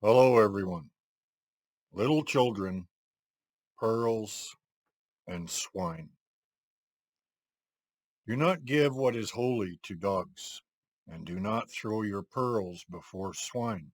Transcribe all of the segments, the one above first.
Hello, everyone. Little children, pearls, and swine. Do not give what is holy to dogs, and do not throw your pearls before swine,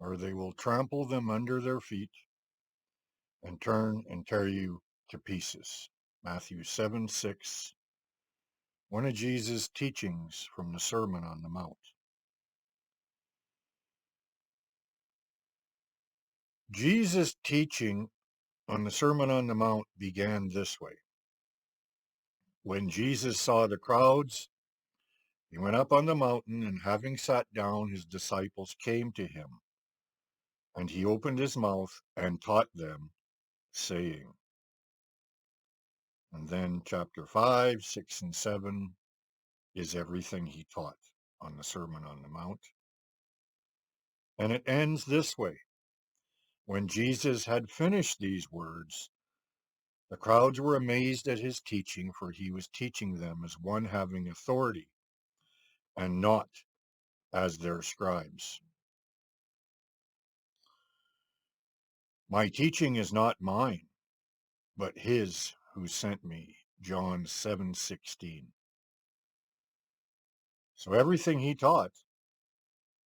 or they will trample them under their feet and turn and tear you to pieces. Matthew 7:6, one of Jesus' teachings from the Sermon on the Mount. Jesus' teaching on the Sermon on the Mount began this way. When Jesus saw the crowds, he went up on the mountain, and having sat down, his disciples came to him. And he opened his mouth and taught them, saying. And then chapter 5, 6, and 7 is everything he taught on the Sermon on the Mount. And it ends this way. When Jesus had finished these words, the crowds were amazed at his teaching, for he was teaching them as one having authority, and not as their scribes. My teaching is not mine, but his who sent me. John 7:16. So everything he taught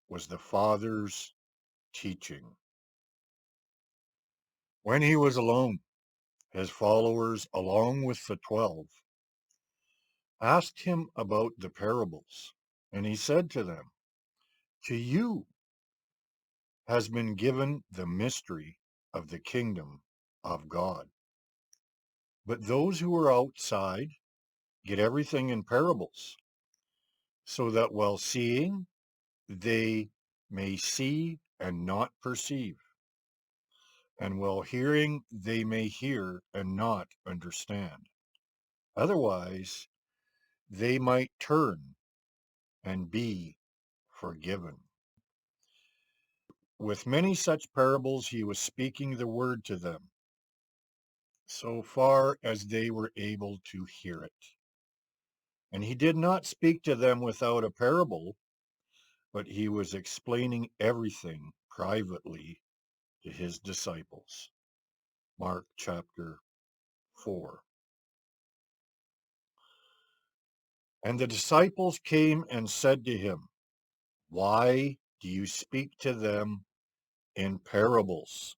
was the Father's teaching. When he was alone, his followers, along with the 12, asked him about the parables. And he said to them, to you has been given the mystery of the kingdom of God. But those who are outside get everything in parables, so that while seeing, they may see and not perceive, and while hearing, they may hear and not understand. Otherwise, they might turn and be forgiven. With many such parables, he was speaking the word to them, so far as they were able to hear it. And he did not speak to them without a parable, but he was explaining everything privately to his disciples. Mark chapter 4. And the disciples came and said to him, why do you speak to them in parables?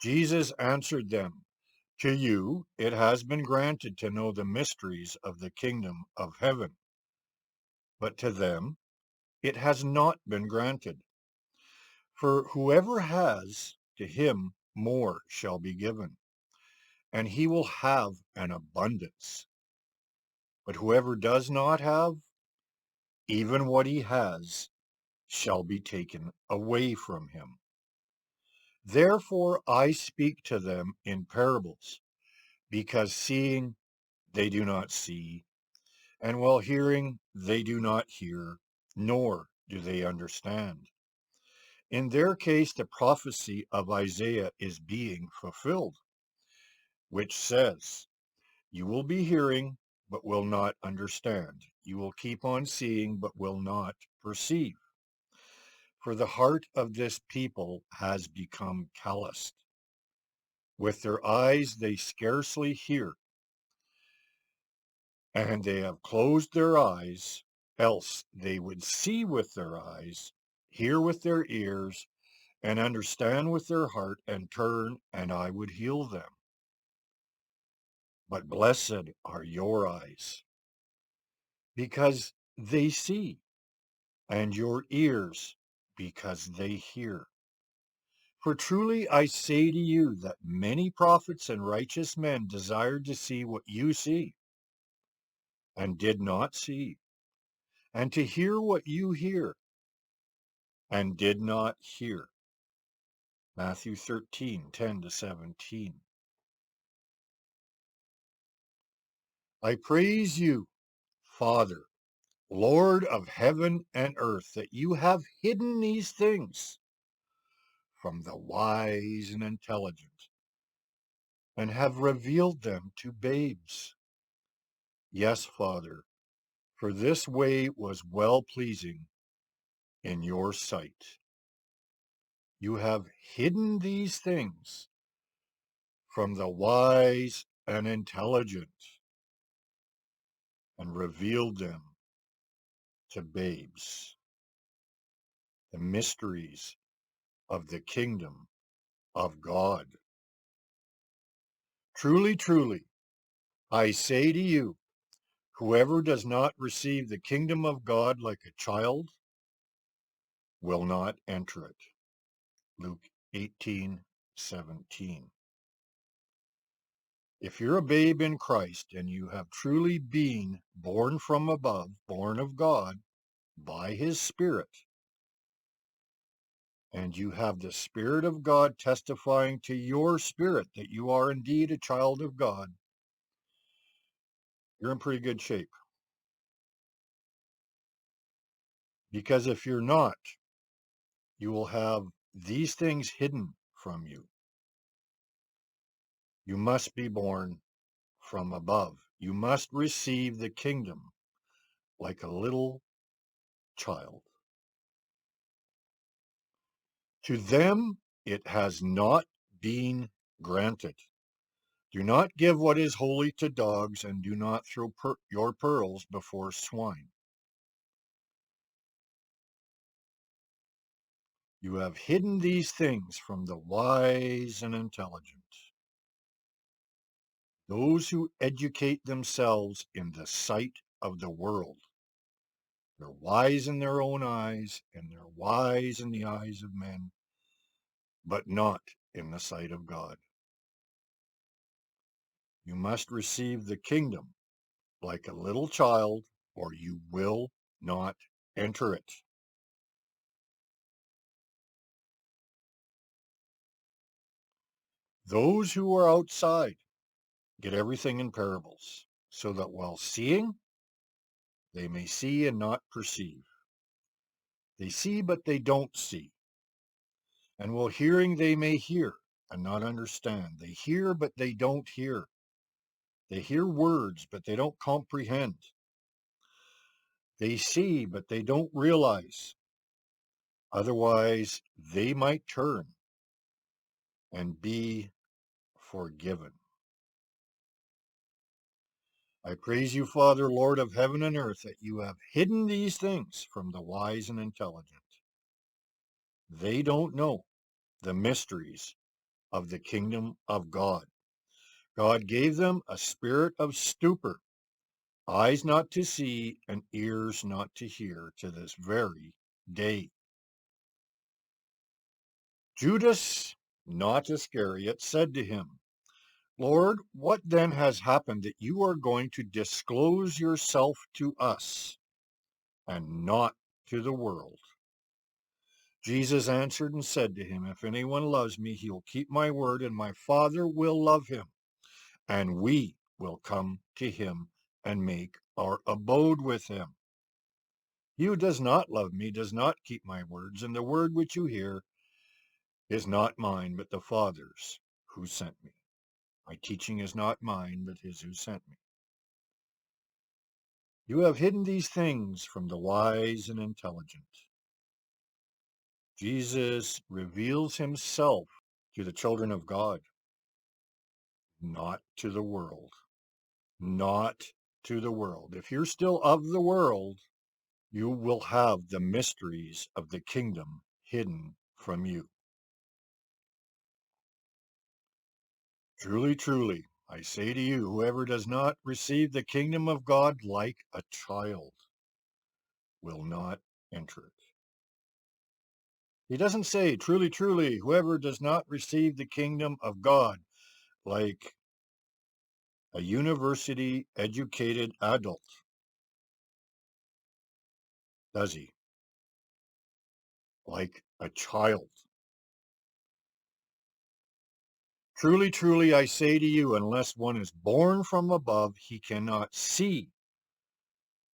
Jesus answered them, to you it has been granted to know the mysteries of the kingdom of heaven, but to them it has not been granted. For whoever has, to him more shall be given, and he will have an abundance. But whoever does not have, even what he has shall be taken away from him. Therefore I speak to them in parables, because seeing they do not see, and while hearing they do not hear, nor do they understand. In their case, the prophecy of Isaiah is being fulfilled, which says, you will be hearing, but will not understand. You will keep on seeing, but will not perceive. For the heart of this people has become calloused. With their eyes they scarcely hear, and they have closed their eyes, else they would see with their eyes, hear with their ears, and understand with their heart, and turn, and I would heal them. But blessed are your eyes, because they see, and your ears, because they hear. For truly I say to you that many prophets and righteous men desired to see what you see, and did not see, and to hear what you hear, and did not hear. Matthew 13:10-17. I praise you, Father, Lord of heaven and earth, that you have hidden these things from the wise and intelligent, and have revealed them to babes. Yes, Father, for this way was well pleasing in your sight. You have hidden these things from the wise and intelligent and revealed them to babes, the mysteries of the kingdom of God. Truly, truly, I say to you, whoever does not receive the kingdom of God like a child will not enter it. Luke 18:17. If you're a babe in Christ and you have truly been born from above, born of God by his Spirit, and you have the Spirit of God testifying to your spirit that you are indeed a child of God, you're in pretty good shape. Because if you're not, you will have these things hidden from you. You must be born from above. You must receive the kingdom like a little child. To them it has not been granted. Do not give what is holy to dogs, and do not throw your pearls before swine. You have hidden these things from the wise and intelligent, those who educate themselves in the sight of the world. They're wise in their own eyes, and they're wise in the eyes of men, but not in the sight of God. You must receive the kingdom like a little child, or you will not enter it. Those who are outside get everything in parables, so that while seeing, they may see and not perceive. They see, but they don't see. And while hearing, they may hear and not understand. They hear, but they don't hear. They hear words, but they don't comprehend. They see, but they don't realize. Otherwise, they might turn and be forgiven. I praise you, Father, Lord of heaven and earth, that you have hidden these things from the wise and intelligent. They don't know the mysteries of the kingdom of God. God gave them a spirit of stupor, eyes not to see and ears not to hear to this very day. Judas, not Iscariot, said to him, Lord, what then has happened that you are going to disclose yourself to us and not to the world? Jesus answered and said to him, If anyone loves me, he will keep my word, and my Father will love him, and we will come to him and make our abode with him. He who does not love me does not keep my words, and the word which you hear is not mine, but the Father's who sent me. My teaching is not mine, but his who sent me. You have hidden these things from the wise and intelligent. Jesus reveals himself to the children of God, not to the world. Not to the world. If you're still of the world, you will have the mysteries of the kingdom hidden from you. Truly, truly, I say to you, whoever does not receive the kingdom of God like a child will not enter it. He doesn't say, truly, truly, whoever does not receive the kingdom of God like a university educated adult, does he? Like a child. Truly, truly, I say to you, unless one is born from above, he cannot see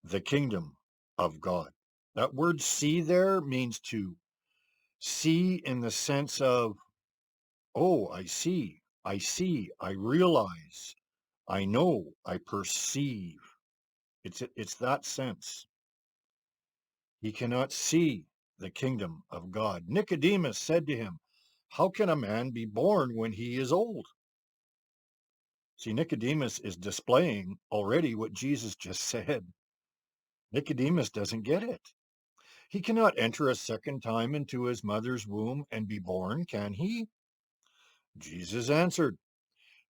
the kingdom of God. That word see there means to see in the sense of, oh, I see, I realize, I know, I perceive. It's that sense. He cannot see the kingdom of God. Nicodemus said to him, how can a man be born when he is old? See, Nicodemus is displaying already what Jesus just said. Nicodemus doesn't get it. He cannot enter a second time into his mother's womb and be born, can he? Jesus answered,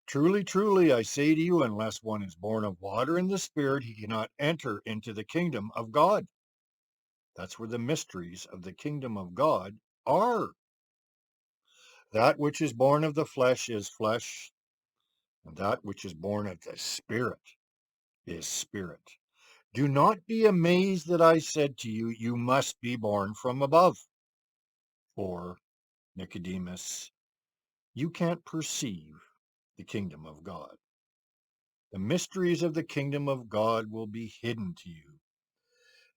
truly, truly, I say to you, unless one is born of water and the Spirit, he cannot enter into the kingdom of God. That's where the mysteries of the kingdom of God are. That which is born of the flesh is flesh, and that which is born of the Spirit is spirit. Do not be amazed that I said to you, you must be born from above. Or, Nicodemus, you can't perceive the kingdom of God. The mysteries of the kingdom of God will be hidden to you.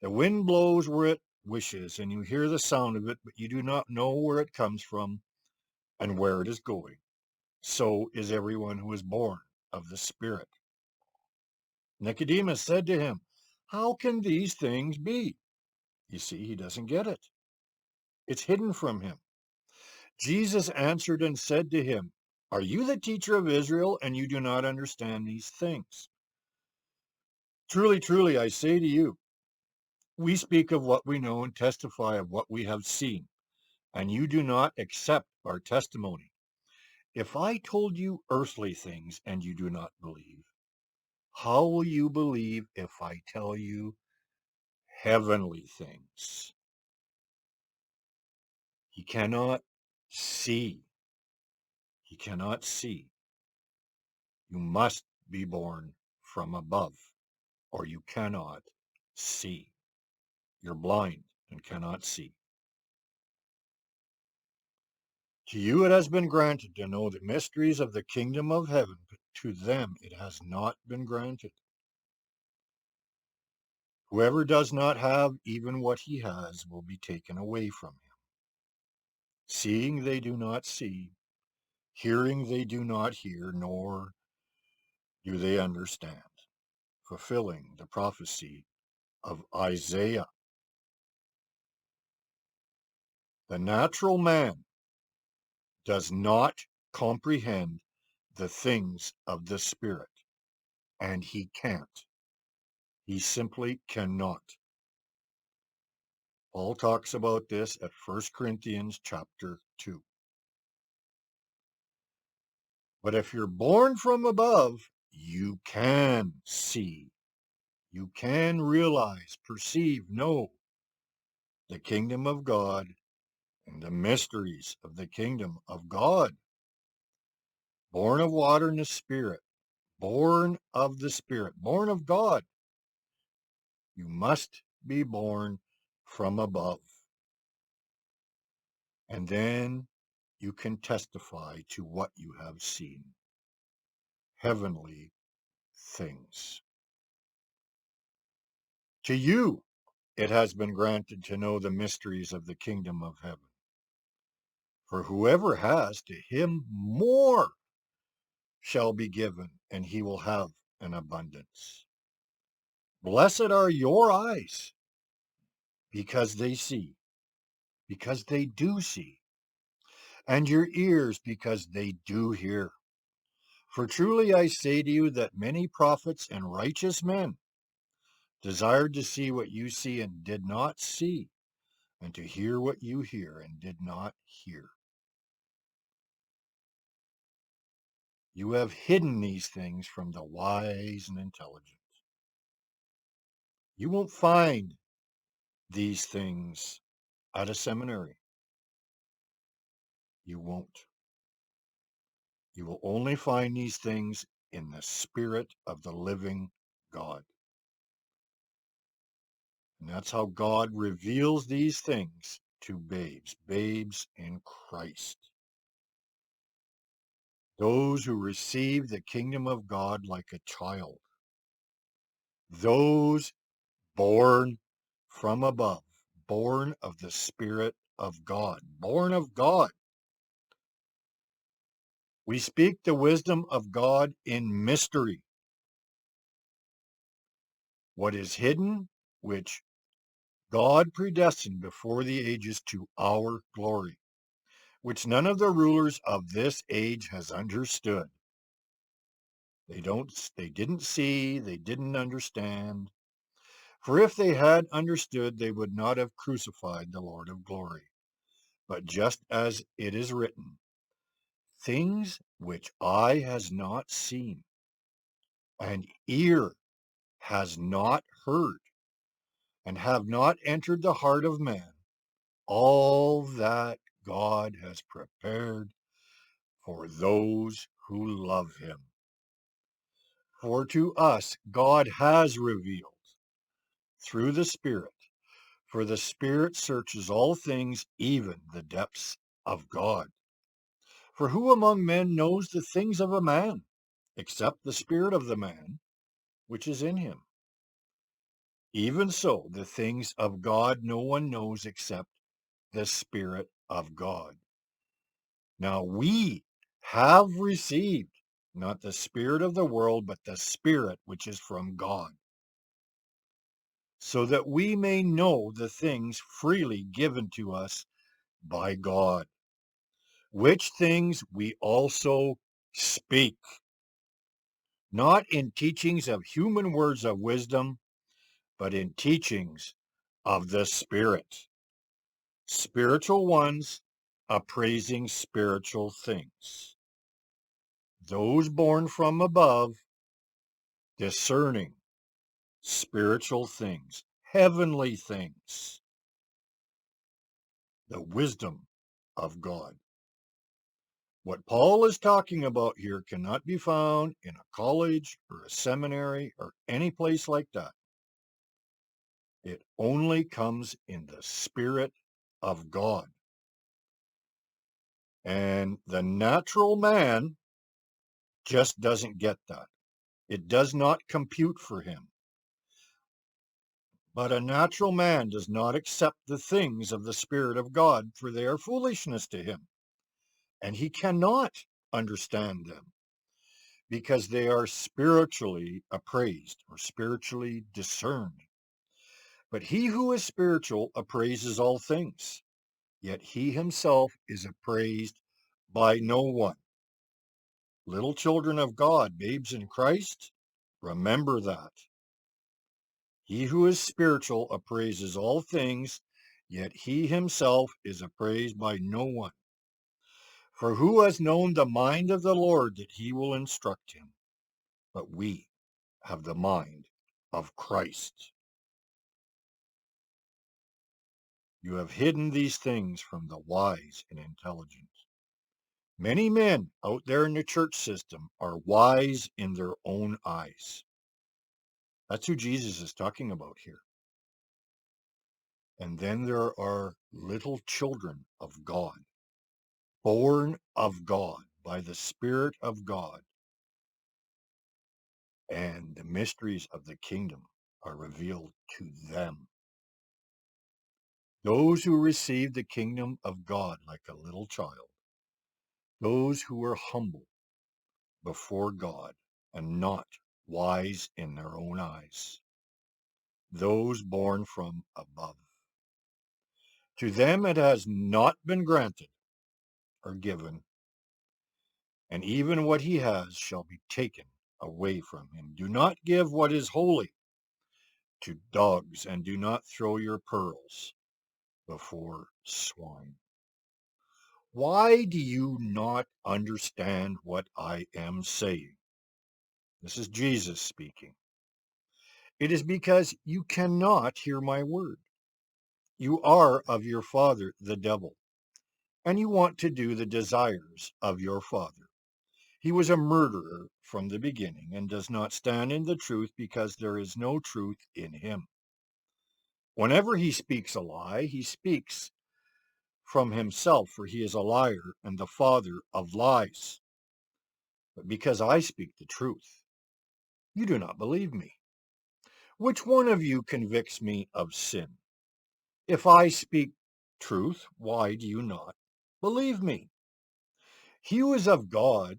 The wind blows where it wishes, and you hear the sound of it, but you do not know where it comes from and where it is going. So is everyone who is born of the Spirit. Nicodemus said to him, how can these things be? You see, he doesn't get it. It's hidden from him. Jesus answered and said to him, are you the teacher of Israel, and you do not understand these things? Truly, truly, I say to you, we speak of what we know and testify of what we have seen, and you do not accept our testimony. If I told you earthly things and you do not believe, how will you believe if I tell you heavenly things? He cannot see. He cannot see. You must be born from above, or you cannot see. You're blind and cannot see. To you it has been granted to know the mysteries of the kingdom of heaven, but to them it has not been granted. Whoever does not have even what he has will be taken away from him. Seeing they do not see, hearing they do not hear, nor do they understand, fulfilling the prophecy of Isaiah. The natural man does not comprehend the things of the Spirit, and he can't. He simply cannot. Paul talks about this at 1 Corinthians chapter 2. But if you're born from above, you can see. You can realize, perceive, know the kingdom of God and the mysteries of the kingdom of God. Born of water and the Spirit, born of the Spirit, born of God. You must be born from above. And then you can testify to what you have seen. Heavenly things. To you it has been granted to know the mysteries of the kingdom of heaven. For whoever has, to him more shall be given, and he will have an abundance. Blessed are your eyes, because they see, because they do see, and your ears, because they do hear. For truly I say to you that many prophets and righteous men desired to see what you see and did not see, and to hear what you hear and did not hear. You have hidden these things from the wise and intelligent. You won't find these things at a seminary. You won't. You will only find these things in the Spirit of the living God. And that's how God reveals these things to babes in Christ. Those who receive the kingdom of God like a child. Those born from above, born of the Spirit of God, born of God. We speak the wisdom of God in mystery. What is hidden, which God predestined before the ages to our glory, which none of the rulers of this age has understood. They didn't see, they didn't understand. For if they had understood, they would not have crucified the Lord of glory. But just as it is written, things which eye has not seen, and ear has not heard, and have not entered the heart of man, all that God has prepared for those who love him. For to us God has revealed through the Spirit, for the Spirit searches all things, even the depths of God. For who among men knows the things of a man, except the spirit of the man which is in him? Even so, the things of God no one knows except the Spirit of God. Now we have received not the spirit of the world, but the Spirit which is from God, so that we may know the things freely given to us by God, which things we also speak, not in teachings of human words of wisdom, but in teachings of the Spirit, spiritual ones appraising spiritual things, those born from above discerning spiritual things, heavenly things, the wisdom of God. What Paul is talking about here cannot be found in a college or a seminary or any place like that. It only comes in the Spirit of God. And the natural man just doesn't get that. It does not compute for him. But a natural man does not accept the things of the Spirit of God, for they are foolishness to him, and he cannot understand them, because they are spiritually appraised or spiritually discerned. But he who is spiritual appraises all things, yet he himself is appraised by no one. Little children of God, babes in Christ, remember that. He who is spiritual appraises all things, yet he himself is appraised by no one. For who has known the mind of the Lord that he will instruct him? But we have the mind of Christ. You have hidden these things from the wise and intelligent. Many men out there in the church system are wise in their own eyes. That's who Jesus is talking about here. And then there are little children of God, born of God by the Spirit of God, and the mysteries of the kingdom are revealed to them. Those who receive the kingdom of God like a little child, those who are humble before God and not wise in their own eyes, those born from above. To them it has not been granted or given, and even what he has shall be taken away from him. Do not give what is holy to dogs, and do not throw your pearls before swine. Why do you not understand what I am saying? This is Jesus speaking. It is because you cannot hear my word. You are of your father, the devil, and you want to do the desires of your father. He was a murderer from the beginning and does not stand in the truth because there is no truth in him. Whenever he speaks a lie, he speaks from himself, for he is a liar and the father of lies. But because I speak the truth, you do not believe me. Which one of you convicts me of sin? If I speak truth, why do you not believe me? He who is of God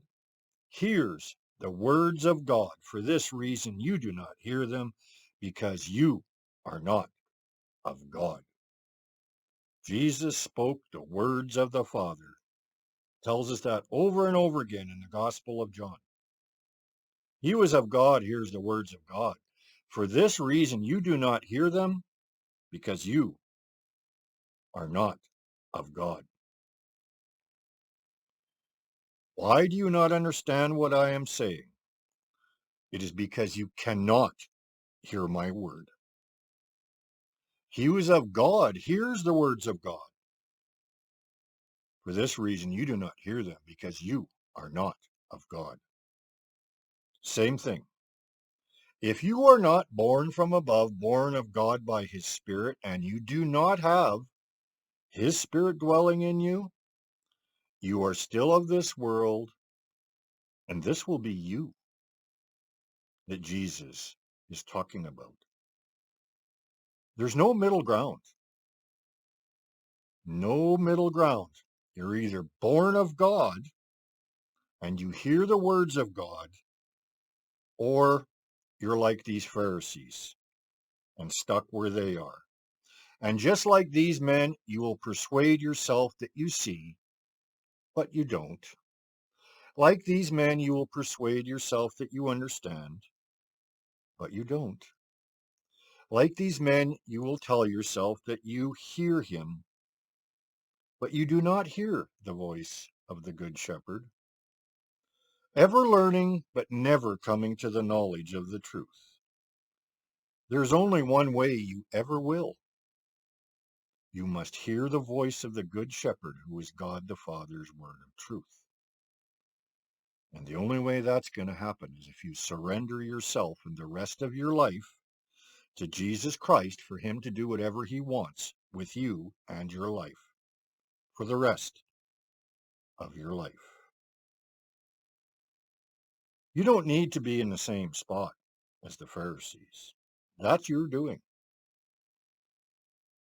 hears the words of God. For this reason you do not hear them, because you are not of God. Jesus spoke the words of the Father. Tells us that over and over again in the Gospel of John. He who is of God hears the words of God. For this reason you do not hear them, because you are not of God. Why do you not understand what I am saying? It is because you cannot hear my word. He who is of God hears the words of God. For this reason you do not hear them, because you are not of God. Same thing. If you are not born from above, born of God by his Spirit, and you do not have his Spirit dwelling in you, you are still of this world, and this will be you that Jesus is talking about. There's no middle ground. No middle ground. You're either born of God and you hear the words of God, or you're like these Pharisees and stuck where they are. And just like these men, you will persuade yourself that you see, but you don't. Like these men, you will persuade yourself that you understand, but you don't. Like these men, you will tell yourself that you hear him, but you do not hear the voice of the Good Shepherd. Ever learning, but never coming to the knowledge of the truth. There's only one way you ever will. You must hear the voice of the Good Shepherd, who is God the Father's word of truth. And the only way that's going to happen is if you surrender yourself and the rest of your life to Jesus Christ for him to do whatever he wants with you and your life for the rest of your life. You don't need to be in the same spot as the Pharisees. That's your doing.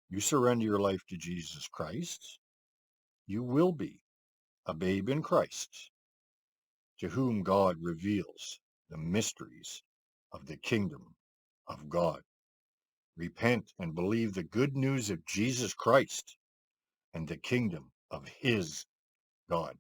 You surrender your life to Jesus Christ, you will be a babe in Christ, to whom God reveals the mysteries of the kingdom of God. Repent and believe the good news of Jesus Christ and the kingdom of his God.